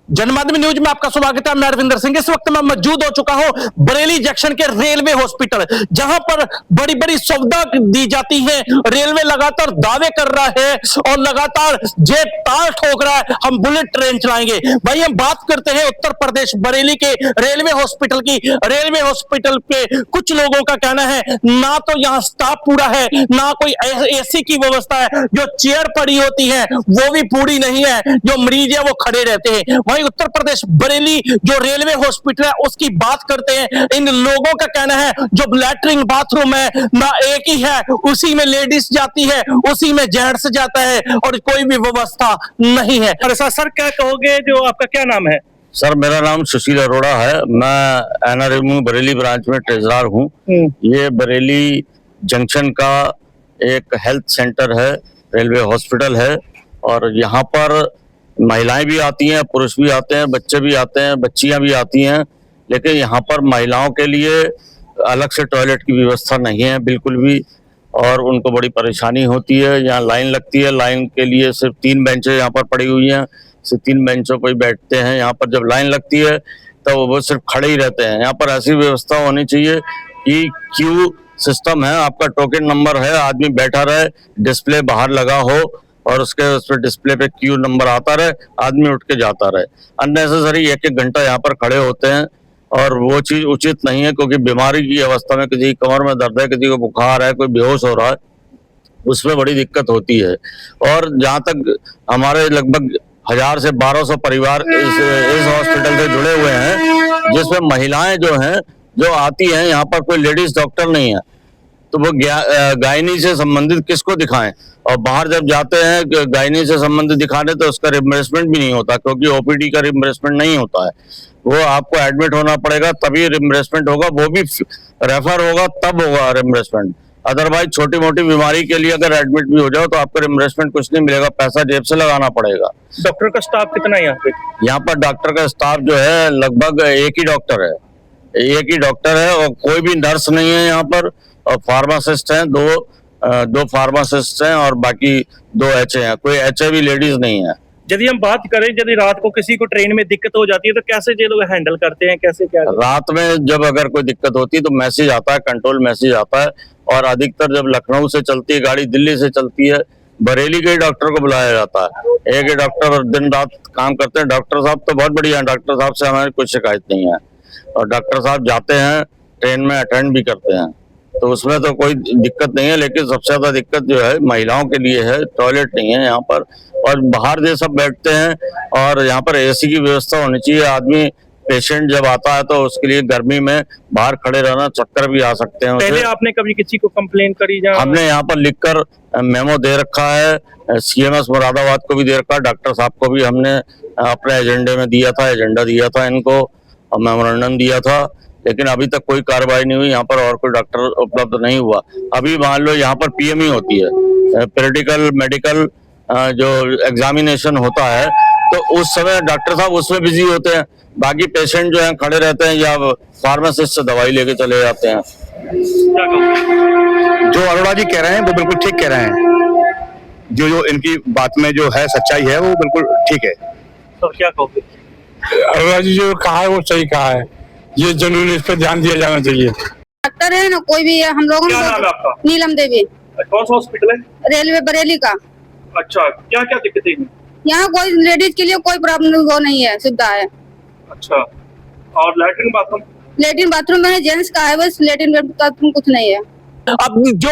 जनमाध्यम news में आपका स्वागत है। मैं अरविंदर सिंह। इस वक्त मैं मौजूद हो चुका हूं बरेली जंक्शन के रेलवे हॉस्पिटल, जहां पर बड़ी बड़ी सुविधा दी जाती है। रेलवे लगातार दावे कर रहा है और लगातार जेब ताल ठोक रहा है, हम बुलेट ट्रेन चलाएंगे। भाई हम बात करते हैं उत्तर प्रदेश बरेली के रेलवे हॉस्पिटल की। रेलवे हॉस्पिटल पे कुछ लोगों का कहना है ना तो यहाँ स्टाफ पूरा है, ना कोई एसी की व्यवस्था है, जो चेयर पड़ी होती है वो भी पूरी नहीं है, जो मरीज है वो खड़े रहते हैं। वहीं उत्तर प्रदेश बरेली जो रेलवे हॉस्पिटल है उसकी बात करते हैं। इन लोगों का कहना है जो लैट्रिन बाथरूम है ना एक ही है, उसी में लेडीज जाती है, उसी में जेंट्स जाता है और कोई भी व्यवस्था नहीं है। सर क्या कहोगे, जो आपका क्या नाम है? सर मेरा नाम सुशील अरोड़ा है। मैं एनआरएम बरेली ब्रांच में ट्रेजरर हूँ। ये बरेली जंक्शन का एक हेल्थ सेंटर है, रेलवे हॉस्पिटल है और यहाँ पर महिलाएं भी आती हैं, पुरुष भी आते हैं, बच्चे भी आते हैं, बच्चियां भी आती हैं। लेकिन यहाँ पर महिलाओं के लिए अलग से टॉयलेट की व्यवस्था नहीं है बिल्कुल भी, और उनको बड़ी परेशानी होती है। यहाँ लाइन लगती है, लाइन के लिए सिर्फ 3 बेंचें यहाँ पर पड़ी हुई हैं, सिर्फ 3 बेंचों पर ही बैठते हैं। यहाँ पर जब लाइन लगती है तो वो सिर्फ खड़े ही रहते हैं। यहाँ पर ऐसी व्यवस्था होनी चाहिए कि क्यू सिस्टम है, आपका टोकन नंबर है, आदमी बैठा रहे, डिस्प्ले बाहर लगा हो और उस पर डिस्प्ले पे क्यू नंबर आता रहे, आदमी उठ के जाता रहे। अननेसेसरी 1-1 घंटा यहाँ पर खड़े होते हैं और वो चीज उचित नहीं है, क्योंकि बीमारी की अवस्था में किसी की कमर में दर्द है, किसी को बुखार है, कोई बेहोश हो रहा है, उसमें बड़ी दिक्कत होती है। और जहाँ तक हमारे लगभग 1000 से 1200 परिवार इस हॉस्पिटल से जुड़े हुए हैं, जिसमें महिलाएं जो हैं जो आती हैं, यहाँ पर कोई लेडीज डॉक्टर नहीं है, तो वो गायनी से संबंधित किसको दिखाएं। और बाहर जब जाते हैं गायनी से संबंधित दिखाने तो उसका रिम्बर्समेंट भी नहीं होता, क्योंकि ओपीडी का रिम्बर्समेंट नहीं होता है। वो आपको एडमिट होना पड़ेगा तभी रिम्बर्समेंट होगा, वो भी रेफर होगा तब होगा रिम्बर्समेंट। अदरवाइज छोटी मोटी बीमारी के लिए अगर एडमिट भी हो जाओ तो आपको रिम्बर्समेंट कुछ नहीं मिलेगा, पैसा जेब से लगाना पड़ेगा। डॉक्टर का स्टाफ कितना है यहाँ पे? यहाँ पर डॉक्टर का स्टाफ जो है लगभग एक ही डॉक्टर है, एक ही डॉक्टर है और कोई भी नर्स नहीं है यहाँ पर। और फार्मासिस्ट हैं, दो फार्मासिस्ट हैं और बाकी 2 एचए हैं, कोई एचए भी लेडीज नहीं है। यदि हम बात करें, यदि रात को किसी को ट्रेन में दिक्कत हो जाती है तो कैसे ये लोग हैंडल करते हैं, कैसे क्या? रात में जब अगर कोई दिक्कत होती है तो मैसेज आता है, कंट्रोल मैसेज आता है। और अधिकतर जब लखनऊ से चलती है गाड़ी, दिल्ली से चलती है, बरेली के डॉक्टर को बुलाया जाता है। एक ही डॉक्टर दिन रात काम करते हैं। डॉक्टर साहब तो बहुत बढ़िया है, डॉक्टर साहब से हमारी कोई शिकायत नहीं है और डॉक्टर साहब जाते हैं ट्रेन में, अटेंड भी करते हैं, तो उसमें तो कोई दिक्कत नहीं है। लेकिन सबसे ज्यादा दिक्कत जो है महिलाओं के लिए है, टॉयलेट नहीं है यहाँ पर और बाहर ये सब बैठते हैं। और यहाँ पर एसी की व्यवस्था होनी चाहिए। आदमी पेशेंट जब आता है तो उसके लिए गर्मी में बाहर खड़े रहना, चक्कर भी आ सकते हैं। पहले आपने कभी किसी को कंप्लेन करी? हमने यहाँ पर लिखकर मेमो दे रखा है, CMS मुरादाबाद को भी दे रखा है, डॉक्टर साहब को भी हमने अपने एजेंडे में दिया था, एजेंडा दिया था इनको और मेमोरेंडम दिया था, लेकिन अभी तक कोई कार्रवाई नहीं हुई। यहाँ पर और कोई डॉक्टर उपलब्ध नहीं हुआ। अभी मान लो यहाँ पर PME होती है, प्रैक्टिकल मेडिकल जो एग्जामिनेशन होता है, तो उस समय डॉक्टर साहब उसमें बिजी होते हैं, बाकी पेशेंट जो हैं खड़े रहते हैं या फार्मासिस्ट से दवाई लेके चले जाते हैं। जो अरोड़ा जी कह रहे हैं वो बिल्कुल ठीक कह रहे हैं। जो इनकी बात में जो है सच्चाई है वो बिल्कुल ठीक है। तो क्या कहोगे? अरोड़ा जी जो कहा है वो सही कहा है, ये जरूर इस पर ध्यान दिया जाना चाहिए। डॉक्टर है ना कोई भी है, हम लोगों को नीलम देवी। कौन सा हॉस्पिटल है? रेलवे बरेली का। अच्छा, क्या क्या दिक्कतें हैं यहाँ? कोई लेडीज के लिए कोई प्रॉब्लम वो नहीं है, सुविधा है। अच्छा, और लैट्रिन बाथरूम? लेटिन बाथरूम में जेंट्स का है, बस लेटिन बाथरूम कुछ नहीं है। अब जो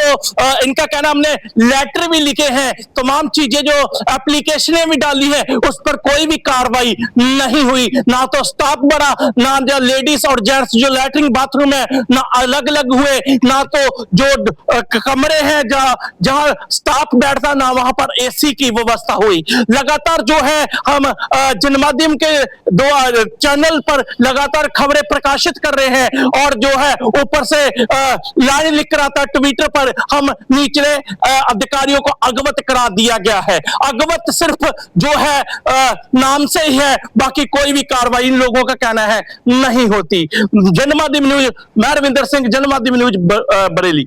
इनका कहना, हमने लेटर भी लिखे हैं, तमाम चीजें जो एप्लीकेशनें भी डाली है, उस पर कोई भी कार्रवाई नहीं हुई। ना तो स्टाफ बढ़ा, ना जो लेडीज और जेंट्स जो लैट्रिन बाथरूम है ना अलग अलग हुए, ना तो जो कमरे हैं जहां स्टाफ बैठता, ना वहां पर एसी की व्यवस्था हुई। लगातार जो है हम जनमाध्यम के 2 चैनल पर लगातार खबरें प्रकाशित कर रहे हैं और जो है ऊपर से लाइन लिख कर आता, ट्विटर पर हम निचले अधिकारियों को अवगत करा दिया गया है। अवगत सिर्फ जो है नाम से ही है, बाकी कोई भी कार्रवाई इन लोगों का कहना है नहीं होती। जनमाध्यम न्यूज, मैं अरविंदर सिंह, जनमाध्यम न्यूज बरेली।